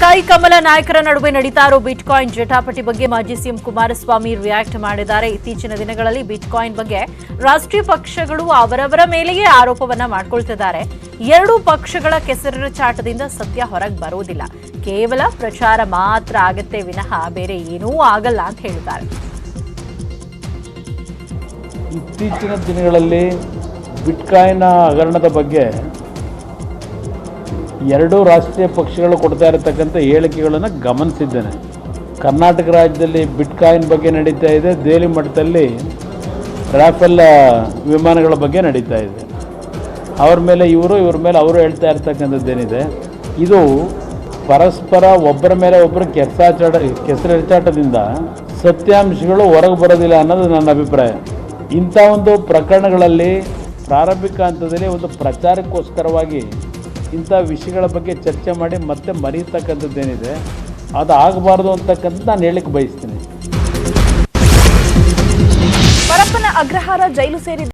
Sky ಕಮಲ ನಾಯಕರ ನಡುವೆ ನಡೀತಾ ಇರೋ ಬಿಟ್ಕಾಯಿನ್ ಜಟಾಪಟಿ ಬಗ್ಗೆ ಮಾಜಿ ಸಿಎಂ ಕುಮಾರಸ್ವಾಮಿ ರಿಯಾಕ್ಟ್ ಮಾಡಿದ್ದಾರೆ. ಇತ್ತೀಚಿನ ದಿನಗಳಲ್ಲಿ ಬಿಟ್ಕಾಯಿನ್ ಬಗ್ಗೆ ರಾಷ್ಟ್ರೀಯ ಪಕ್ಷಗಳು ಅವರವರ ಮೇಲೆಯೇ ಆರೋಪವನ್ನ ಮಾಡಿಕೊಳ್ತಿದ್ದಾರೆ. ಎರಡೂ ಪಕ್ಷಗಳ ಕೆಸರೆರಚಾಟದಿಂದ ಸತ್ಯ ಹೊರಗೆ ಬರೋದಿಲ್ಲ. ಕೇವಲ ಪ್ರಚಾರ ಮಾತ್ರ ಆಗತ್ತೆ ವಿನಃ ಬೇರೆ ಏನೂ ಆಗಲ್ಲ ಅಂತ ಹೇಳಿದ್ದಾರೆ. ಇತ್ತೀಚಿನ ದಿನಗಳಲ್ಲಿ ಬಿಟ್ಕಾಯಿನ್ ಹಗರಣದ ಬಗ್ಗೆ ಎರಡೂ ರಾಷ್ಟ್ರೀಯ ಪಕ್ಷಗಳು ಕೊಡ್ತಾ ಇರತಕ್ಕಂಥ ಹೇಳಿಕೆಗಳನ್ನು ಗಮನಿಸಿದ್ದೇನೆ. ಕರ್ನಾಟಕ ರಾಜ್ಯದಲ್ಲಿ ಬಿಟ್ಕಾಯಿನ್ ಬಗ್ಗೆ ನಡೀತಾ ಇದೆ, ದೆಹಲಿ ಮಟ್ಟದಲ್ಲಿ ರಾಫೆಲ್ ವಿಮಾನಗಳ ಬಗ್ಗೆ ನಡೀತಾ ಇದೆ. ಅವ್ರ ಮೇಲೆ ಇವ್ರ ಮೇಲೆ ಅವರು ಹೇಳ್ತಾ ಇರ್ತಕ್ಕಂಥದ್ದೇನಿದೆ, ಇದು ಪರಸ್ಪರ ಒಬ್ಬರ ಮೇಲೆ ಒಬ್ಬರು ಕೆಸರೆರಚಾಟದಿಂದ ಸತ್ಯಾಂಶಗಳು ಹೊರಗೆ ಬರೋದಿಲ್ಲ ಅನ್ನೋದು ನನ್ನ ಅಭಿಪ್ರಾಯ. ಇಂಥ ಒಂದು ಪ್ರಕರಣಗಳಲ್ಲಿ ಪ್ರಾರಂಭಿಕ ಹಂತದಲ್ಲಿ ಒಂದು ಪ್ರಚಾರಕ್ಕೋಸ್ಕರವಾಗಿ ಇಂಥ ವಿಷಯಗಳ ಬಗ್ಗೆ ಚರ್ಚೆ ಮಾಡಿ ಮತ್ತೆ ಮರೀತಕ್ಕಂಥದ್ದೇನಿದೆ ಅದು ಆಗಬಾರ್ದು ಅಂತಕ್ಕಂಥದ್ದು ನಾನು ಹೇಳಿಕ್ಕೆ ಬಯಸ್ತೀನಿ. ಪರಪ್ಪನ ಅಗ್ರಹಾರ ಜೈಲು ಸೇರಿದ